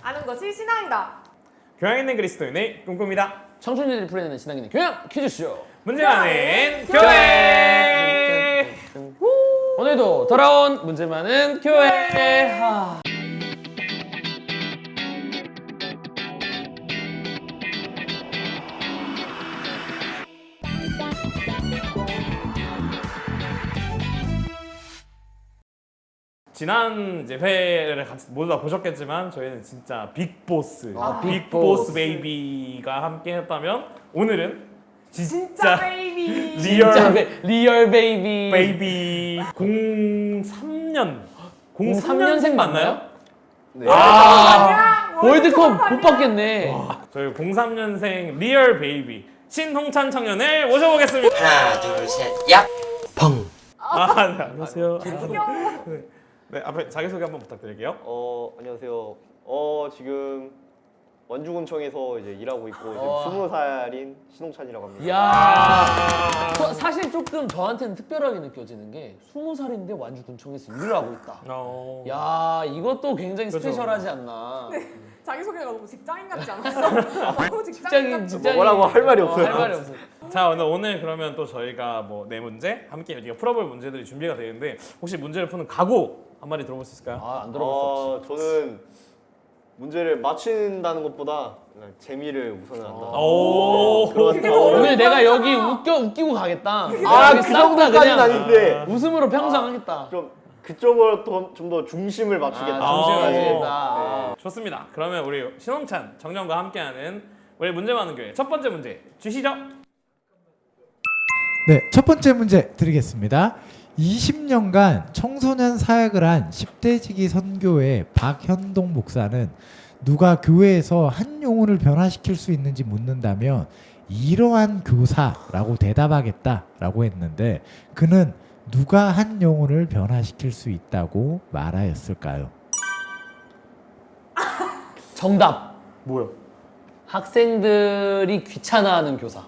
아는 것이 신앙이다. 교양 있는 그리스도인의 꿈꿉니다. 청춘들이 풀어내는 신앙인의 교양 퀴즈쇼. 문제 많은 교회. 오늘도 돌아온 문제 많은 교회. 지난 이제 회를 같이 모두 다 보셨겠지만 저희는 진짜 빅보스, 빅보스 빅보스. 베이비가 함께했다면 오늘은 진짜 베이비. 리얼 베이비. 베이비 03년 03년생 맞나요? 네. 아, 월드컵 월드컵 못 봤겠네. 저희 03년생 리얼 베이비 신홍찬 청년을 모셔보겠습니다. 하나 둘 셋 야! 펑! 네, 안녕하세요. 네, 앞에 자기소개 한번 부탁드릴게요. 안녕하세요. 지금 원주군청에서 이제 일하고 있고 지금 20살인 신홍찬이라고 합니다. 이야. 사실 조금 저한테는 특별하게 느껴지는 게 20살인데 완주군청에서 일을 하고 있다. 야, 이것도 굉장히 그렇죠. 스페셜하지 않나. 자기소개가 너무 직장인 같지 않았어? 너무 직장인 같지? 직장인. 뭐라고 할 말이 없어요. 할 말이 없어. 자, 오늘 그러면 또 저희가 뭐 네 문제 함께 우리가 풀어볼 문제들이 준비가 되어 있는데 혹시 문제를 푸는 각오 한마디 들어볼 수 있을까요? 아, 안 들어볼 수 없지. 저는 문제를 맞춘다는 것보다 그냥 재미를 우선을 한다. 오. 그런 그게 각오를. 오늘 내가 여기 웃기고 가겠다. 그 싹 다 정도까지는 그냥 아닌데 웃음으로 평생 하겠다. 좀 그쪽으로 좀 더 중심을 맞추겠다. 중심을 아. 가지겠다. 좋습니다. 그러면 우리 신홍찬 정령과 함께하는 우리 문제 많은 교회 첫 번째 문제 주시죠. 네, 첫 번째 문제 드리겠습니다. 20년간 청소년 사역을 한 10대지기 선교회 박현동 목사는 누가 교회에서 한 영혼을 변화시킬 수 있는지 묻는다면 이러한 교사라고 대답하겠다라고 했는데 그는 누가 한 영혼을 변화시킬 수 있다고 말하였을까요? 정답. 뭐요? 학생들이 귀찮아하는 교사.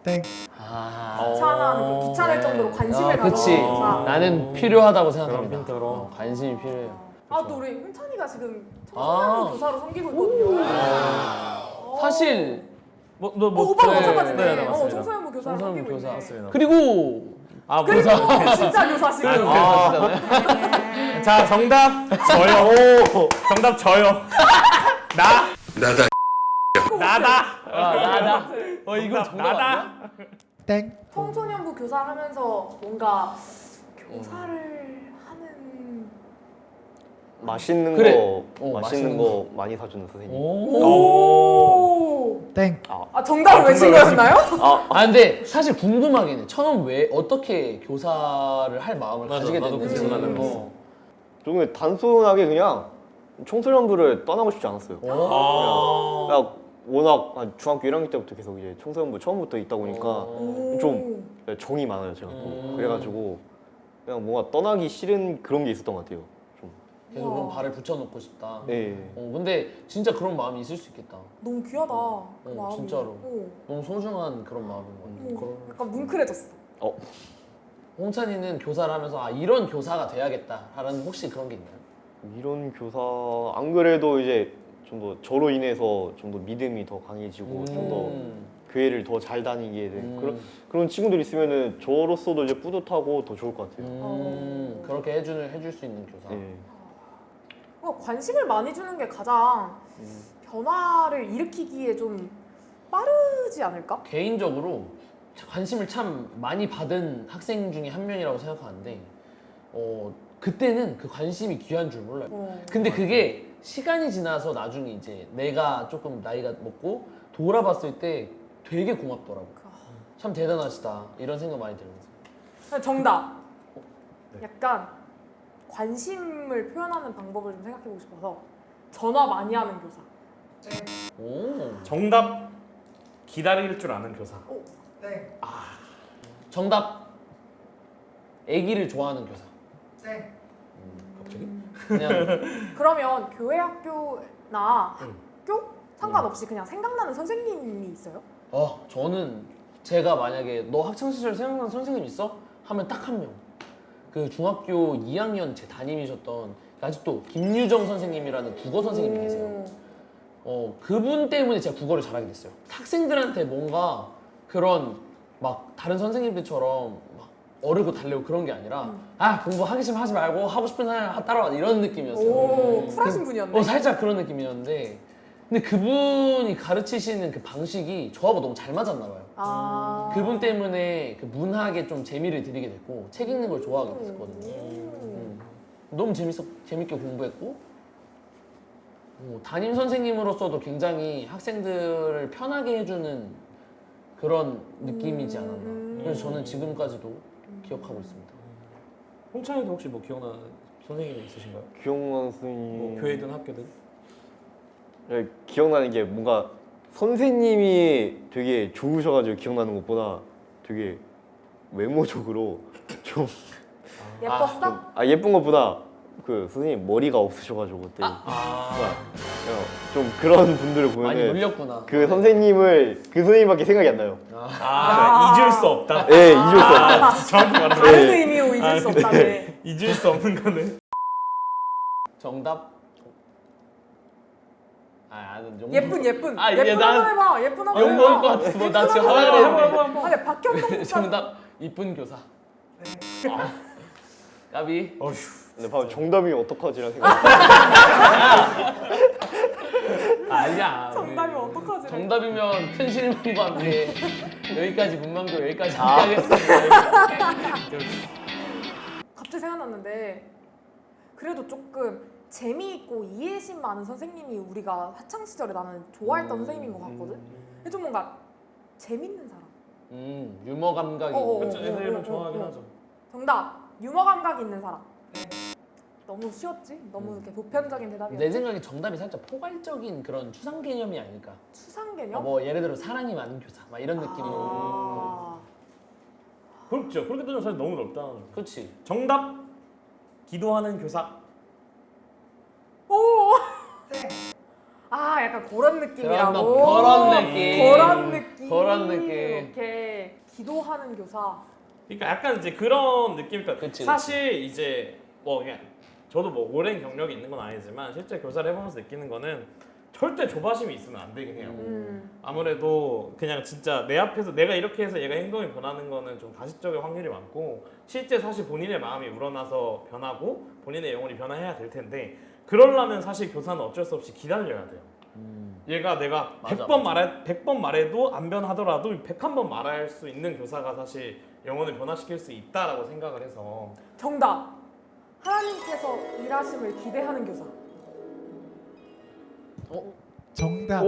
땡. 귀찮아하는 귀찮을 정도로 관심을 그치. 가져는 교사. 나는 필요하다고 생각합니다. 그런 핀트로. 관심이 필요해요. 또 우리 홍찬이가 지금 청소년 교사로 섬기고 있거든요. 사실 오빠 네. 마찬가지네. 네, 맞습니다. 청소년부 교사로 청소년 섬기고 교사. 있네. 맞습니다. 그리고 그리고 진짜 교사시고. 교사잖아요. 자, 정답 저요. 정답 저요. 나다. 나다. 이거 정답 나다. 아니야? 땡. 청소년부 교사 하면서 뭔가 교사를 하는 맛있는 그래. 거 맛있는 거 많이 사주는 선생님. 오. 땡. 정답을 외친 거였나요? 근데 사실 궁금하긴 해. 처음 왜 어떻게 교사를 할 마음을 맞아, 가지게 나도 됐는지. 궁금하네. 저는 단순하게 그냥 청소년부를 떠나고 싶지 않았어요. 그냥 워낙 한 중학교 1학년 때부터 계속 이제 청소년부 처음부터 있다 보니까 좀 정이 많아요 제가 또. 그래가지고 그냥 뭔가 떠나기 싫은 그런 게 있었던 것 같아요. 좀. 계속 그런 발을 붙여놓고 싶다. 네. 근데 진짜 그런 마음이 있을 수 있겠다. 너무 귀하다. 그 마음이. 진짜로. 어. 너무 소중한 그런 마음인 것 같아. 약간 뭉클해졌어. 홍찬이는 교사를 하면서 이런 교사가 돼야겠다라는 혹시 그런 게 있나요? 이런 교사 안 그래도 이제 좀 더 저로 인해서 좀 더 믿음이 더 강해지고 좀 더 교회를 더 잘 다니게 된 그런 친구들 있으면은 저로서도 이제 뿌듯하고 더 좋을 것 같아요. 그렇게 해줄 수 있는 교사. 네. 관심을 많이 주는 게 가장 변화를 일으키기에 좀 빠르지 않을까? 개인적으로 관심을 참 많이 받은 학생 중에 한 명이라고 생각하는데 그때는 그 관심이 귀한 줄 몰라요. 근데 그게 시간이 지나서 나중에 이제 내가 조금 나이가 먹고 돌아봤을 때 되게 고맙더라고. 참 대단하시다 이런 생각 많이 들면서. 정답. 네. 약간 관심을 표현하는 방법을 좀 생각해보고 싶어서 전화 많이 하는 교사. 정답 기다릴 줄 아는 교사. 정답. 아기를 좋아하는 교사. 갑자기? 그냥 그러면 교회 학교나 학교 상관없이 그냥 생각나는 선생님이 있어요? 저는 제가 만약에 너 학창시절 생각나는 선생님 있어? 하면 딱 한 명. 그 중학교 2학년 제 담임이셨던 아직도 김유정 선생님이라는 국어 선생님이 계세요. 그분 때문에 제가 국어를 잘하게 됐어요. 학생들한테 뭔가 그런 막 다른 선생님들처럼 막 어르고 달래고 그런 게 아니라 아 공부하기 싫으면 하지 말고 하고 싶은 사람 따라와 이런 느낌이었어요. 오, 쿨하신 분이었네. 살짝 그런 느낌이었는데 근데 그분이 가르치시는 그 방식이 저하고 너무 잘 맞았나 봐요. 아. 그분 때문에 그 문학에 좀 재미를 들이게 됐고 책 읽는 걸 좋아하게 됐거든요. 너무 재밌게 공부했고 담임 선생님으로서도 굉장히 학생들을 편하게 해주는 그런 느낌이지 않았나. 그래서 저는 지금까지도 기억하고 있습니다. 홍찬이도 혹시 뭐 기억나는 선생님이 있으신가요? 기억나는 선생님 뭐 교회든 학교든? 네, 기억나는 게 뭔가 선생님이 되게 좋으셔가지고 기억나는 것보다 되게 외모적으로 좀 예뻤어? 예쁜 것보다 그 선생님 머리가 없으셔가지고 그때 그러니까 좀 그런 분들을 많이 보면은 놀렸구나. 그 선생님을 그 선생님밖에 생각이 안 나요. 잊을 수 없다. 네, 잊을 수 없다. 정확히 말하면 다른 의미로 잊을 수 없다네. 잊을 수 없는 거는 정답? 예쁜. 얘 예쁜 난 한번 해봐. 예쁜 한번 욕 해봐. 먹을 것 같아서 뭐 나 지금 하려고 그랬는데. 아니 박현동 목사. 정답 이쁜 교사. 까비. 어휴. 근데 방금 정답이면 어떡하지라는 생각. 아니야. 정답이 어떡하지? 정답이면 큰 실망과 함께 여기까지 문망교 여기까지 하겠습니다. 갑자기 생각났는데 그래도 조금 재미있고 이해심 많은 선생님이 우리가 학창 시절에 나는 좋아했던 선생님인 것 같거든. 근데 좀 뭔가 재밌는 사람. 유머 감각이. 그렇죠. 애들은 좋아하긴 하죠. 정답. 유머 감각 있는 사람. 너무 쉬웠지? 너무 이렇게 보편적인 대답이었지? 내 생각에 정답이 살짝 포괄적인 그런 추상 개념이 아닐까. 추상 개념? 뭐 예를 들어 사랑이 많은 교사, 막 이런 느낌으로. 아. 그렇죠. 그렇게 되면 사실 너무 넓다. 그렇지. 정답. 기도하는 교사. 오! 아 약간 그런 느낌이라고. 그런 느낌. 그런 느낌. 그런 느낌. 이렇게 기도하는 교사. 그러니까 약간 이제 그런 느낌이니까 그치, 사실 이제 뭐 그냥 저도 뭐 오랜 경력이 있는 건 아니지만 실제 교사를 해보면서 느끼는 거는 절대 조바심이 있으면 안 되긴 해요. 아무래도 그냥 진짜 내 앞에서 내가 이렇게 해서 얘가 행동이 변하는 거는 좀 가식적일 확률이 많고 실제 사실 본인의 마음이 우러나서 변하고 본인의 영혼이 변화해야 될 텐데 그러려면 사실 교사는 어쩔 수 없이 기다려야 돼요. 얘가 내가 맞아, 100번 말해도 안 변하더라도 101번 말할 수 있는 교사가 사실 영혼을 변화시킬 수 있다라고 생각을 해서 정답. 하나님께서 일하심을 기대하는 교사. 정답.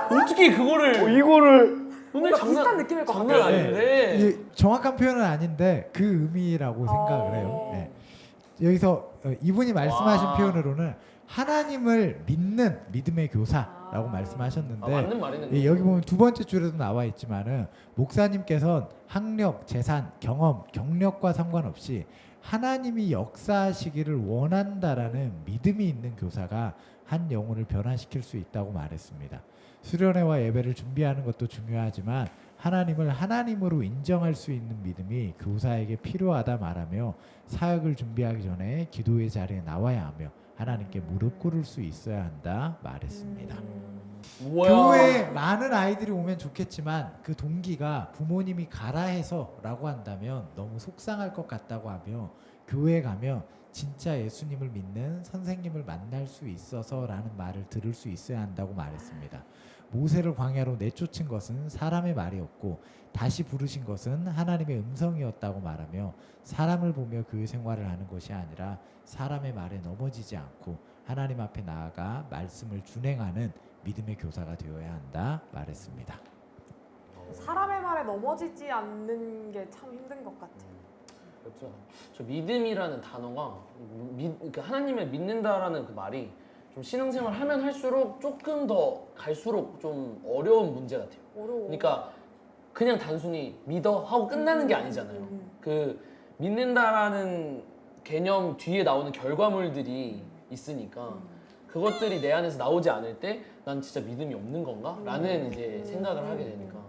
어떻게 그거를 이거를 오늘 뭔가 비슷한 느낌일 것 장난 같아. 아닌데. 이게 정확한 표현은 아닌데 그 의미라고 생각을 해요. 네. 여기서 이분이 말씀하신 와. 표현으로는 하나님을 믿는 믿음의 교사라고 말씀하셨는데 맞는 말이네. 예, 여기 보면 두 번째 줄에도 나와 있지만은 목사님께서는 학력, 재산, 경험, 경력과 상관없이 하나님이 역사하시기를 원한다라는 믿음이 있는 교사가 한 영혼을 변화시킬 수 있다고 말했습니다. 수련회와 예배를 준비하는 것도 중요하지만 하나님을 하나님으로 인정할 수 있는 믿음이 교사에게 필요하다 말하며 사역을 준비하기 전에 기도의 자리에 나와야 하며 하나님께 무릎 꿇을 수 있어야 한다 말했습니다. 뭐야? 교회에 많은 아이들이 오면 좋겠지만 그 동기가 부모님이 가라 해서라고 한다면 너무 속상할 것 같다고 하며 교회에 가면 진짜 예수님을 믿는 선생님을 만날 수 있어서라는 말을 들을 수 있어야 한다고 말했습니다. 모세를 광야로 내쫓은 것은 사람의 말이었고 다시 부르신 것은 하나님의 음성이었다고 말하며 사람을 보며 교회 생활을 하는 것이 아니라 사람의 말에 넘어지지 않고 하나님 앞에 나아가 말씀을 준행하는 믿음의 교사가 되어야 한다 말했습니다. 사람의 말에 넘어지지 않는 게 참 힘든 것 같아. 그렇죠. 저 믿음이라는 단어가 그러니까 하나님을 믿는다라는 그 말이 좀 신앙생활 하면 할수록 조금 더 갈수록 좀 어려운 문제 같아요. 어려워. 그러니까 그냥 단순히 믿어 하고 끝나는 게 아니잖아요. 그 믿는다라는 개념 뒤에 나오는 결과물들이 있으니까 그것들이 내 안에서 나오지 않을 때 난 진짜 믿음이 없는 건가? 라는 이제 생각을 하게 되니까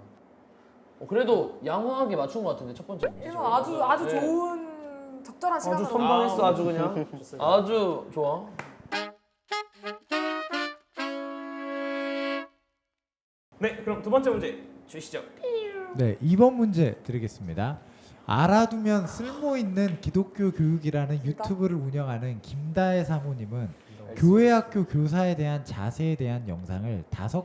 그래도 양호하게 맞춘 것 같은데 첫 번째 문제. 이거 아주 네. 좋은 적절한 시간으로 선방했어 아주 그냥. 아주 좋아. 네, 그럼 두 번째 문제 주시죠. 네, 2번 문제 드리겠습니다. 알아두면 쓸모 있는 기독교 교육이라는 유튜브를 운영하는 김다혜 사모님은 교회학교 교사에 대한 자세에 대한 영상에서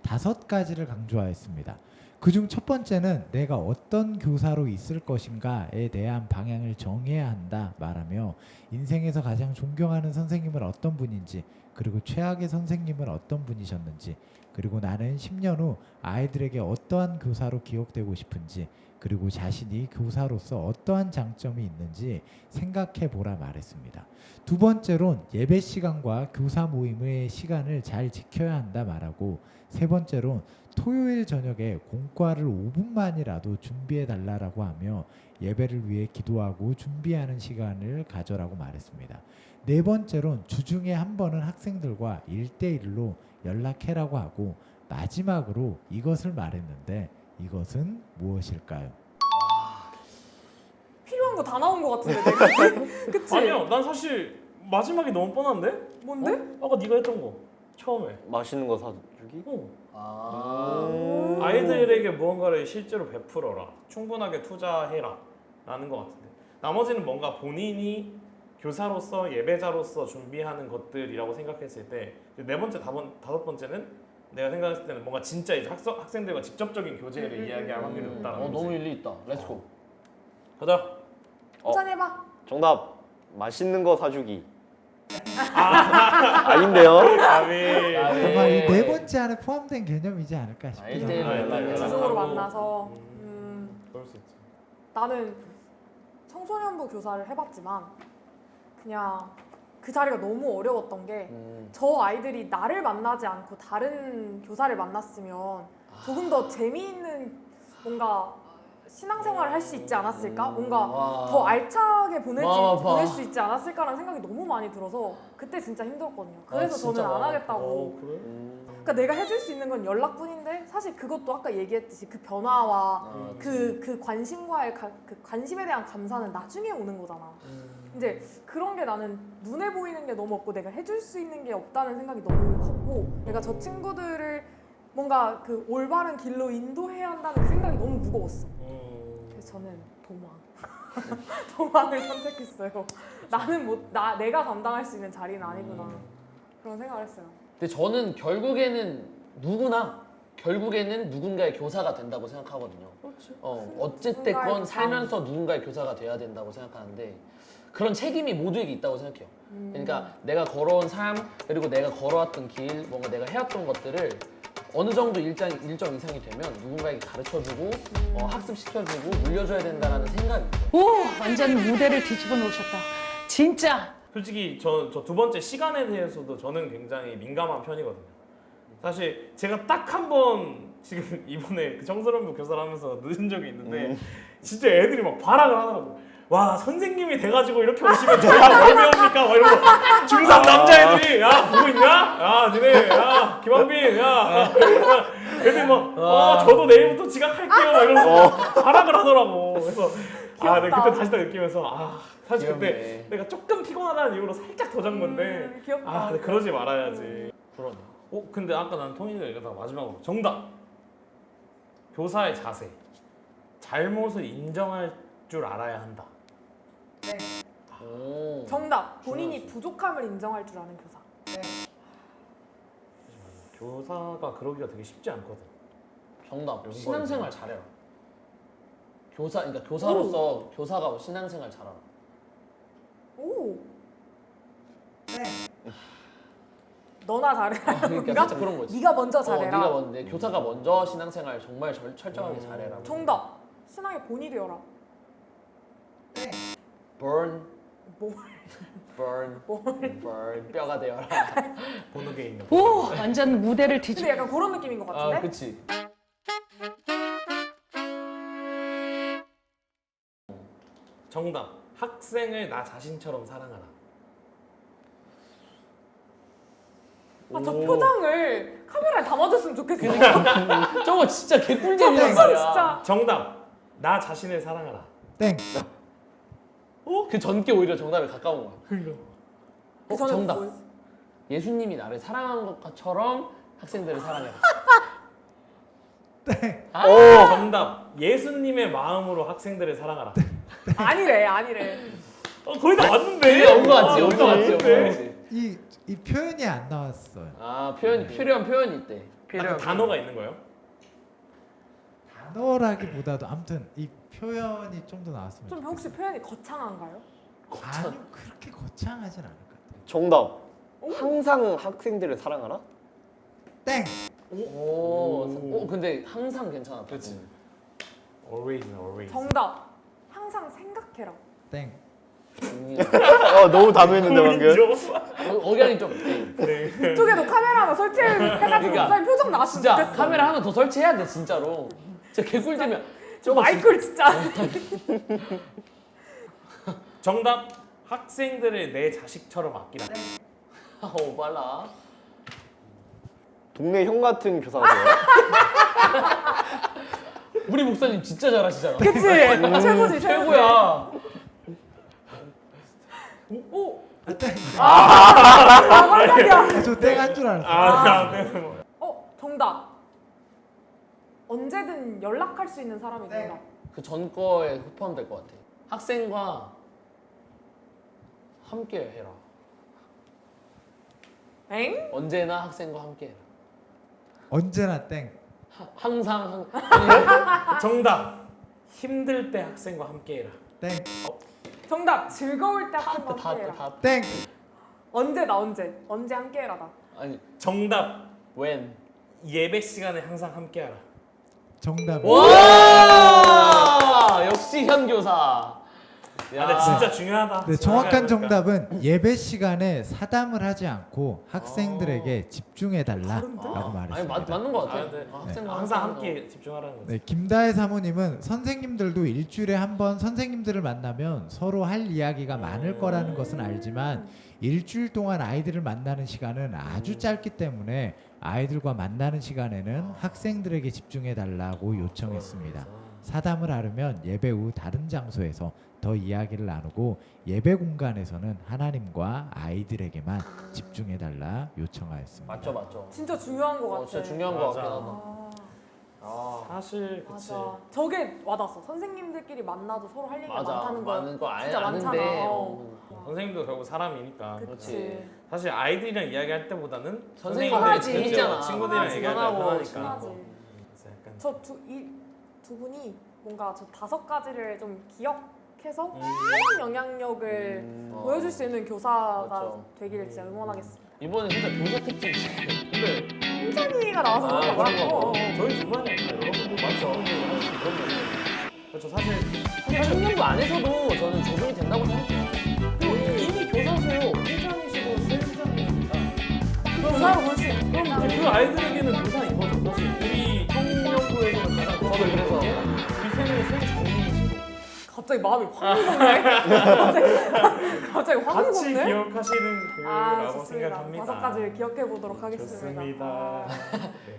5가지를 강조하였습니다. 그중 첫 번째는 내가 어떤 교사로 있을 것인가에 대한 방향을 정해야 한다 말하며 인생에서 가장 존경하는 선생님은 어떤 분인지 그리고 최악의 선생님은 어떤 분이셨는지 그리고 나는 10년 후 아이들에게 어떠한 교사로 기억되고 싶은지 그리고 자신이 교사로서 어떠한 장점이 있는지 생각해 보라 말했습니다. 두 번째론 예배 시간과 교사 모임의 시간을 잘 지켜야 한다 말하고 세 번째론 토요일 저녁에 공과를 5분만이라도 준비해 달라고 하며 예배를 위해 기도하고 준비하는 시간을 가져라고 말했습니다. 네 번째론 주중에 한 번은 학생들과 1대1로 연락해라고 하고 마지막으로 이것을 말했는데 이것은 무엇일까요? 필요한 거 다 나온 거 같은데 내가. 그치? 아니요, 난 사실 마지막이 너무 뻔한데? 뭔데? 아까 네가 했던 거 처음에. 맛있는 거 사주기? 아이들에게 무언가를 실제로 베풀어라. 충분하게 투자해라. 라는 것 같은데. 나머지는 뭔가 본인이 교사로서 예배자로서 준비하는 것들이라고 생각했을 때 네 번째, 다섯 번째는 내가 생각했을 때는 뭔가 진짜 이제 학생들과 직접적인 교제를 이야기할 확률이 높다는 거지. 너무 일리 있다. 렛츠고. 가자. 추천해봐. 정답 맛있는 거 사주기. 아닌데요? 아미. 아마 이 네 번째 안에 포함된 개념이지 않을까 싶기도 일대일로 합니다. 연락해라. 주중으로 만나서. 그럴 수 있지. 나는 청소년부 교사를 해봤지만 그냥 그 자리가 너무 어려웠던 게 저 아이들이 나를 만나지 않고 다른 교사를 만났으면 조금 더 재미있는 뭔가 신앙생활을 할 수 있지 않았을까? 뭔가 더 알차게 보낼 수 있지 않았을까라는 생각이 너무 많이 들어서 그때 진짜 힘들었거든요. 그래서 진짜 저는 안 많아. 하겠다고. 그래? 그러니까 내가 해줄 수 있는 건 연락뿐인데 사실 그것도 아까 얘기했듯이 그 변화와 그 관심과의 그 관심에 대한 감사는 나중에 오는 거잖아. 이제 그런 게 나는 눈에 보이는 게 너무 없고 내가 해줄 수 있는 게 없다는 생각이 너무 컸고 내가 저 친구들을 뭔가 그 올바른 길로 인도해야 한다는 그 생각이 너무 무거웠어. 그래서 저는 도망을 선택했어요. 나는 내가 감당할 수 있는 자리는 아니구나. 그런 생각을 했어요. 근데 저는 결국에는 누군가의 교사가 된다고 생각하거든요. 그렇지. 어쨌든 누군가의 건 교사. 살면서 누군가의 교사가 돼야 된다고 생각하는데 그런 책임이 모두에게 있다고 생각해요. 그러니까 내가 걸어온 삶 그리고 내가 걸어왔던 길 뭔가 내가 해왔던 것들을 어느 정도 일정 이상이 되면 누군가에게 가르쳐주고 학습시켜주고 물려줘야 된다는 생각이 있어요. 오, 완전 무대를 뒤집어 놓으셨다. 진짜. 솔직히 저 두 번째 시간에 대해서도 저는 굉장히 민감한 편이거든요. 사실 제가 딱 한 번 지금 이번에 그 청소년부 교사를 하면서 늦은 적이 있는데 진짜 애들이 막 발악을 하더라고. 와 선생님이 돼가지고 이렇게 오시면 저희가 뭘 배웁니까? 막 이러고 중3 남자애들이 야 보고 있냐? 야 니네 야 김한빈 야 애들이 막 저도 내일부터 지각할게요 막 이러면서 발악을 하더라고. 그래서 네, 그때 다시 다 느끼면서 사실 귀엽네. 그때 내가 조금 피곤하다는 이유로 살짝 더 잔 건데 귀엽다. 근데 그러지 말아야지. 그러네. 근데 아까 난 토니가 얘기하다가 마지막으로 정답. 교사의 자세. 잘못을 인정할 줄 알아야 한다. 정답. 본인이 부족함을 인정할 줄 아는 교사. 교사가 그러기가 되게 쉽지 않거든. 정답. 신앙생활 잘해라. 그러니까 교사로서 교사가 신앙생활 잘하라. 오. 너나 잘해라. 그러니까 살짝 그런 거지. 네가 먼저 잘해라. 네가 먼저 교사가 먼저 신앙생활 정말 철저하게 잘해라. 정답. 신앙의 본이 되어라. burn 뭘? burn 뼈가 되어라. 본업에 있는. 오, 완전 무대를 뒤집어. 근데 약간 그런 느낌인 것 같은데? 그치. 정답. 학생을 나 자신처럼 사랑하라. 저 표정을 카메라에 담아줬으면 좋겠어. 저거 진짜 개꿀잼이란 말이야. 진짜. 정답. 나 자신을 사랑하라. 땡. 그 전께 오히려 정답에 가까운 거야. 그 전에 정답. 뭐였어? 예수님이 나를 사랑한 것처럼 학생들을 사랑해라. 정답. 예수님의 마음으로 학생들을 사랑하라. 아니래. 거의 다 왔는데. 엉거같지, 거의 다 엉거같지. 이 표현이 안 나왔어요. 아 필요한 표현이 있대. 딱 단어가 있는 거예요? 단어라기보다도 아무튼 이 표현이 좀 더 나왔으면 좀 혹시 표현이 거창한가요? 아니요 그렇게 거창하진 않을 것 같아요. 정답. 항상 학생들을 사랑하라? 땡. 근데 항상 괜찮았다. 그렇지. Always, always. 정답. 항상 생각해라. 땡. 너무 담했는데 방금. 억양이 좀. 이쪽에도 카메라 하나 설치해가지고 그러니까 목사님 표정 나왔으면 진짜 좋겠어. 카메라 하나 더 설치해야 돼 진짜로. 진짜 개꿀잼이야. 마이크를 진짜. 정답. 학생들을 내 자식처럼 아끼라. 빨라. 동네 형 같은 교사가 돼요. 우리 목사님 진짜 잘하시잖아. 그치? 최고지, 최고야. 오! 땡. 깜짝이야. 저땡 한 줄 알았어요. 정답. 언제든 연락할 수 있는 사람이 된다. 그 전 거에 포함될 것 같아. 학생과 함께 해라. 엥? 언제나 학생과 함께 해라. 언제나 땡. 항상 정답. 힘들 때 학생과 함께해라. 땡. 정답. 즐거울 때 학생과 함께해라. 다 땡. 언제 함께해라 나. 아니 정답. when. 예배 시간에 항상 함께하라. 정답. 와 역시 현 교사. 근데 진짜 중요하다. 네, 정확한 생각해보니까. 정답은 예배 시간에 사담을 하지 않고 학생들에게 집중해 달라라고 아니 말했습니다. 맞는 것 같아. 근데 학생과 항상 하는 함께 집중하라는 거지. 네, 김다혜 사모님은 선생님들도 일주일에 한 번 선생님들을 만나면 서로 할 이야기가 많을 거라는 것은 알지만 일주일 동안 아이들을 만나는 시간은 아주 짧기 때문에 아이들과 만나는 시간에는 학생들에게 집중해 달라고 요청했습니다. 사담을 하려면 예배 후 다른 장소에서 더 이야기를 나누고 예배 공간에서는 하나님과 아이들에게만 집중해 달라 요청하였습니다. 맞죠. 진짜 중요한 것 같아. 진짜 중요한 거 맞아. 같긴 하다. 사실 그치. 맞아. 저게 와닿았어. 선생님들끼리 만나도 서로 할 얘기가 맞아. 많다는 거. 많은 거 진짜 아는데. 많잖아. 선생님도 결국 사람이니까. 그치. 사실 아이들이랑 이야기할 때보다는 선생님들 편하지. 재밌잖아. 친구들이랑 편하지. 얘기할 때 편하고 편하니까. 편하지. 그래서 약간 두 분이 뭔가 저 5가지를 좀 기억해서 음. 큰 영향력을 보여줄 수 있는 교사가 맞죠. 되기를 진짜 응원하겠습니다. 이번에 진짜 교사 특집. 근데 홍찬이가 나와서 그런 거 그런 거. 저희 둘만이 아니라 여러분도 맞죠. 그렇죠. 사실 3년도 안에서도 저는 적응이 된다고 생각해요. 이미 교사세요. 회장이시고 세회장이시니까. 교사로 볼 수 있는. 그럼 이제 그 아이들에게는 교사인 거죠. 사실 우리 청년부에서는 가장 저도 그래서 우리 세 명이 세계 장님이시고 갑자기 마음이 확 무겁네. 갑자기 확 같이 무겁네. 기억하시는 아, 그라고 좋습니다. 생각합니다. 5가지를 기억해 보도록 하겠습니다. 좋습니다. 네.